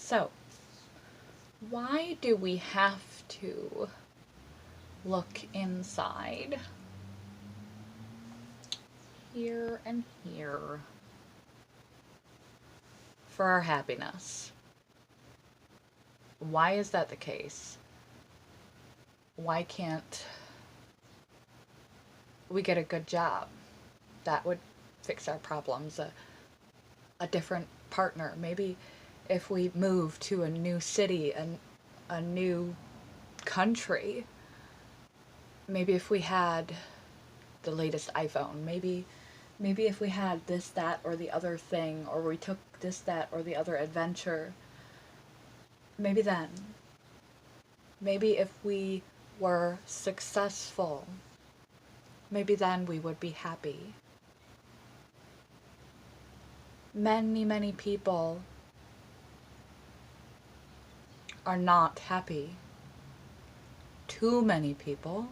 So, why do we have to look inside? Here and here for our happiness. Why is that the case? Why can't we get a good job? That would fix our problems. A different partner. Maybe if we move to a new city and a new country. Maybe if we had the latest iPhone. Maybe if we had this, that, or the other thing, or we took this, that, or the other adventure. Maybe then. Maybe if we were successful. Maybe then we would be happy. Many, many people are not happy. Too many people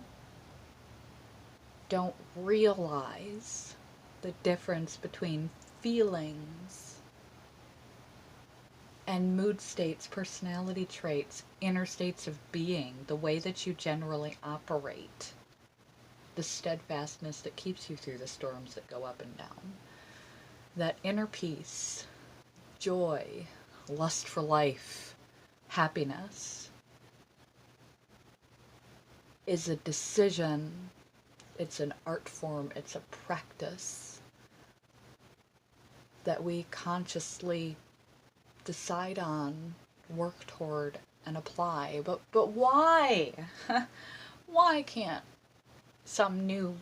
don't realize the difference between feelings and mood states, personality traits, inner states of being, the way that you generally operate, the steadfastness that keeps you through the storms that go up and down. That inner peace, joy, lust for life, happiness is a decision, it's an art form, it's a practice that we consciously decide on, work toward, and apply. But why? Why can't some new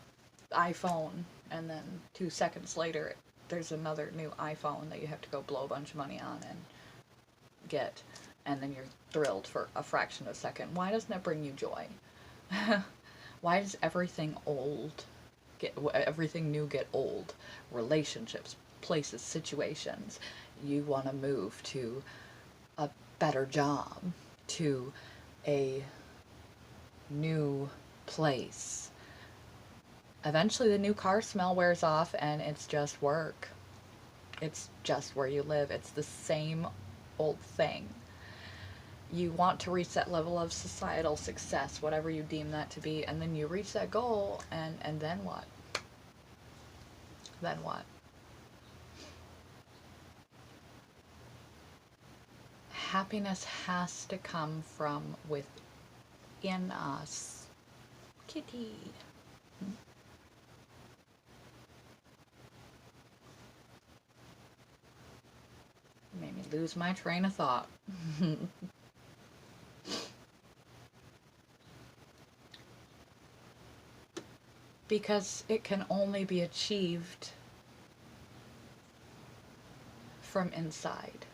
iPhone and then 2 seconds later there's another new iPhone that you have to go blow a bunch of money on and get, and then you're thrilled for a fraction of a second? Why doesn't that bring you joy? Why does everything new get old? Relationships, places, situations. You want to move to a better job, to a new place. Eventually the new car smell wears off and it's just work. It's just where you live. It's the same old thing. You want to reach that level of societal success, whatever you deem that to be, and then you reach that goal, and then what? Then what? Happiness has to come from within us. Kitty. Made me lose my train of thought. Because it can only be achieved from inside.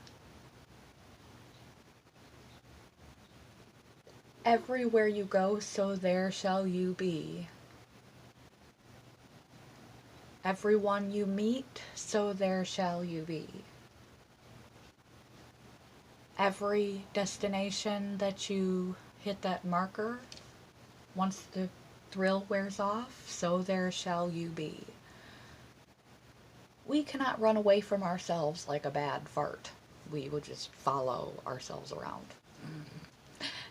Everywhere you go, so there shall you be. Everyone you meet, so there shall you be. Every destination that you hit that marker, once the thrill wears off, so there shall you be. We cannot run away from ourselves like a bad fart. We will just follow ourselves around.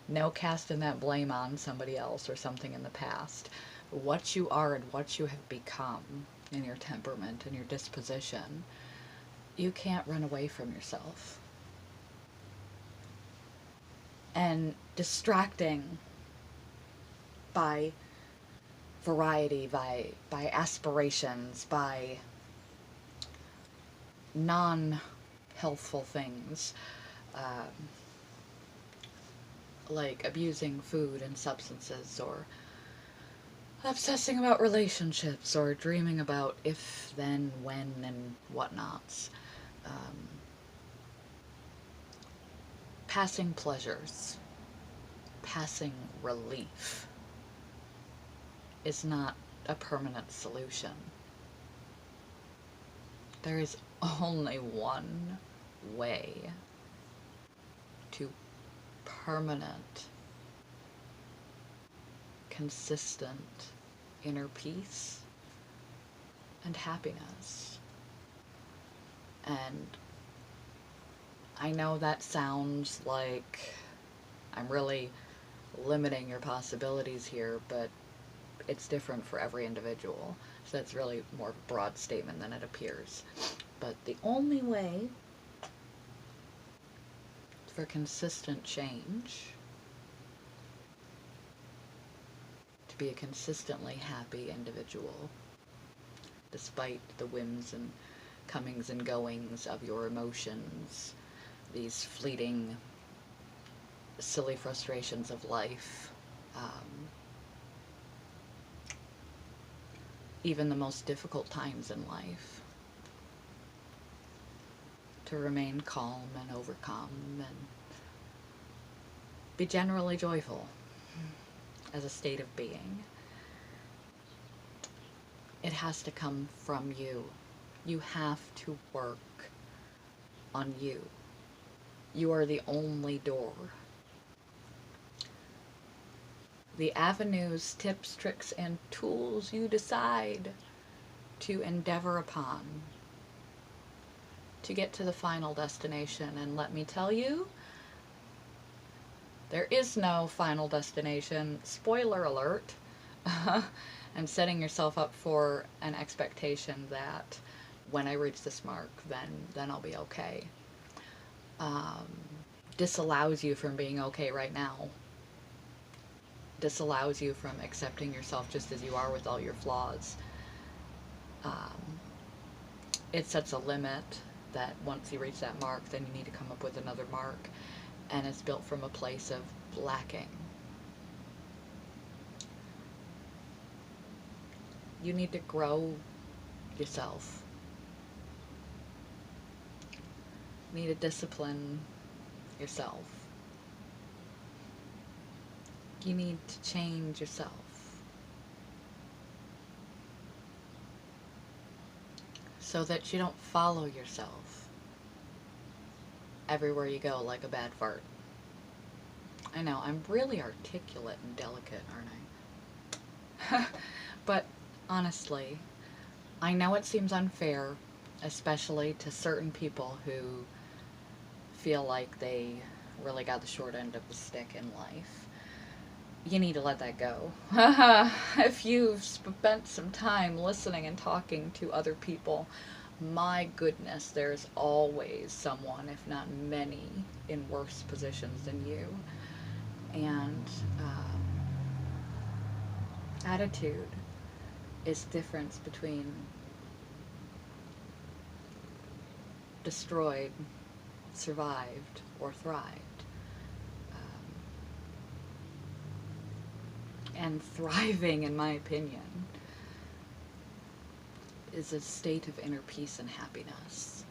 No casting that blame on somebody else or something in the past. What you are and what you have become in your temperament and your disposition, you can't run away from yourself. And distracting by variety, by aspirations, by non-healthful things, like abusing food and substances, or obsessing about relationships, or dreaming about if, then, when, and whatnots. Passing pleasures, passing relief is not a permanent solution. There is only one way to permanent, consistent inner peace and happiness. And I know that sounds like I'm really limiting your possibilities here, but it's different for every individual. So that's really more of a broad statement than it appears. But the only way for consistent change, to be a consistently happy individual, despite the whims and comings and goings of your emotions, these fleeting, silly frustrations of life, even the most difficult times in life, to remain calm and overcome and be generally joyful as a state of being. It has to come from you. You have to work on you. You are the only door. The avenues, tips, tricks, and tools you decide to endeavor upon to get to the final destination. And let me tell you, there is no final destination. Spoiler alert. And setting yourself up for an expectation that when I reach this mark, then I'll be okay. Disallows you from being okay right now. Disallows you from accepting yourself just as you are with all your flaws. It sets a limit that once you reach that mark, then you need to come up with another mark. And it's built from a place of lacking. You need to grow yourself. You need to discipline yourself. You need to change yourself. So that you don't follow yourself everywhere you go like a bad fart. I know, I'm really articulate and delicate, aren't I? But honestly, I know it seems unfair, especially to certain people who feel like they really got the short end of the stick in life. You need to let that go. If you've spent some time listening and talking to other people, my goodness, there's always someone, if not many, in worse positions than you. And attitude is the difference between destroyed, survived, or thrived. And thriving, in my opinion, is a state of inner peace and happiness.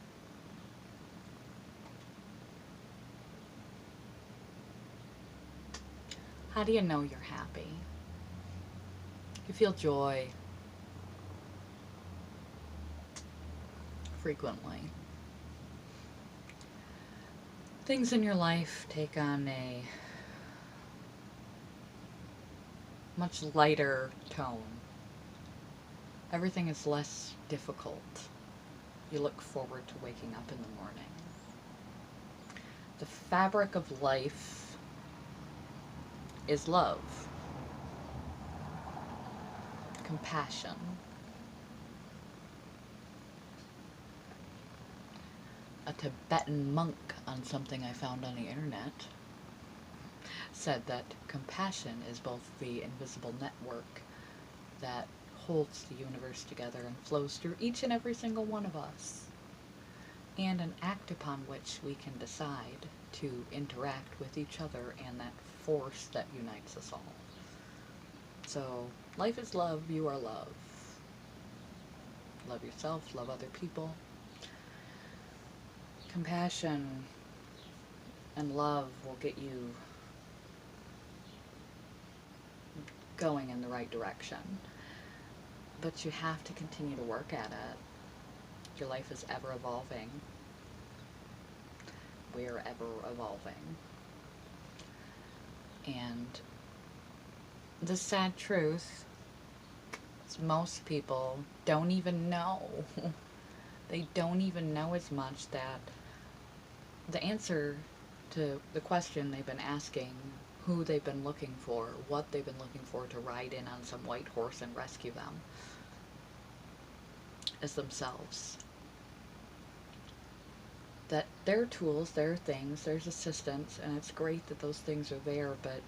How do you know you're happy? You feel joy frequently. Things in your life take on a much lighter tone. Everything is less difficult. You look forward to waking up in the morning. The fabric of life is love, compassion. A Tibetan monk on something I found on the internet said that compassion is both the invisible network that holds the universe together and flows through each and every single one of us, and an act upon which we can decide to interact with each other and that force that unites us all. So, life is love, you are love. Love yourself, love other people. Compassion and love will get you going in the right direction. But you have to continue to work at it. Your life is ever evolving. We're ever evolving. And the sad truth is most people don't even know. They don't even know as much that the answer to the question they've been asking, who they've been looking for, what they've been looking for to ride in on some white horse and rescue them, is themselves. That their tools, their things, there's assistance, and it's great that those things are there, but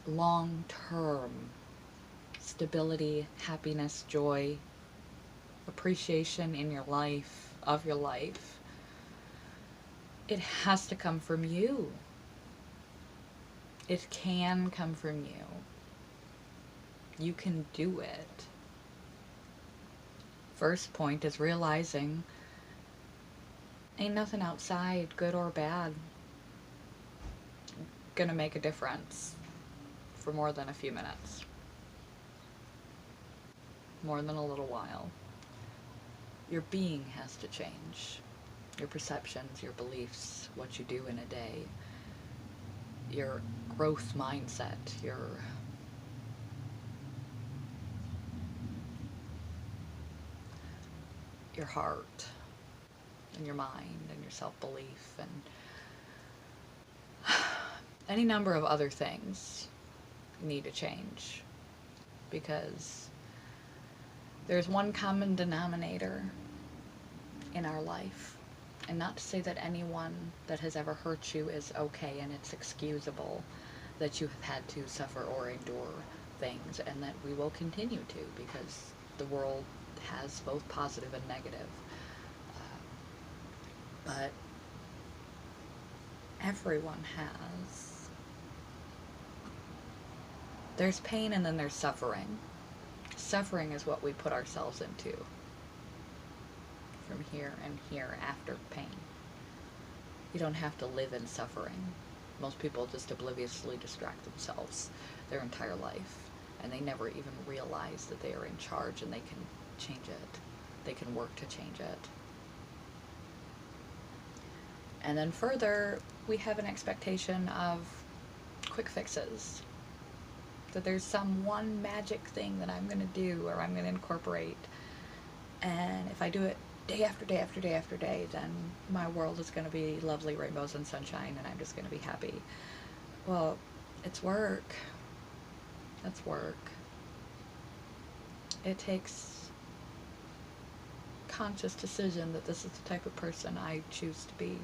long term stability, happiness, joy, appreciation in your life, of your life, it has to come from you. It can come from you. You can do it. First point is realizing ain't nothing outside, good or bad, gonna make a difference for more than a few minutes. More than a little while. Your being has to change. Your perceptions, your beliefs, what you do in a day, your growth mindset, your heart, and your mind, and your self-belief, and any number of other things need to change, because there's one common denominator in our life. And not to say that anyone that has ever hurt you is okay and it's excusable that you have had to suffer or endure things, and that we will continue to, because the world has both positive and negative. But everyone has. There's pain and then there's suffering. Suffering is what we put ourselves into. From here and here after pain. You don't have to live in suffering. Most people just obliviously distract themselves their entire life, and they never even realize that they are in charge and they can change it. They can work to change it. And then further, we have an expectation of quick fixes. That there's some one magic thing that I'm going to do or I'm going to incorporate, and if I do it day after day after day after day, then my world is going to be lovely rainbows and sunshine and I'm just going to be happy. Well, it's work. That's work. It takes conscious decision that this is the type of person I choose to be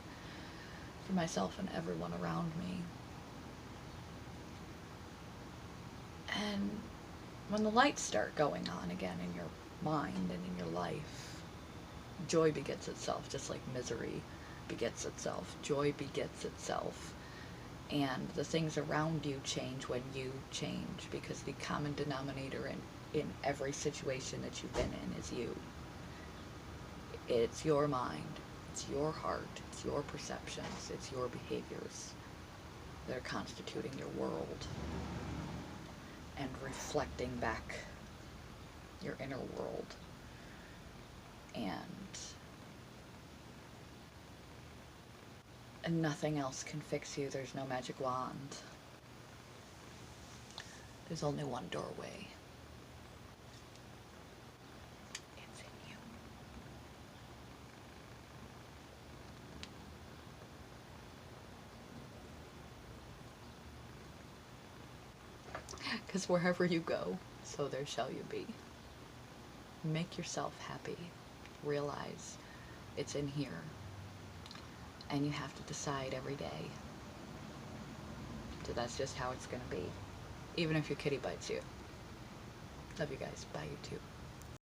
for myself and everyone around me. And when the lights start going on again in your mind and in your life, joy begets itself, just like misery begets itself. Joy begets itself. And the things around you change when you change, because the common denominator in every situation that you've been in is you. It's your mind, it's your heart, it's your perceptions, it's your behaviors that are constituting your world and reflecting back your inner world. And nothing else can fix you. There's no magic wand. There's only one doorway. It's in you. Because wherever you go, so there shall you be. Make yourself happy. Realize it's in here. And you have to decide every day. So that's just how it's going to be. Even if your kitty bites you. Love you guys. Bye, you too.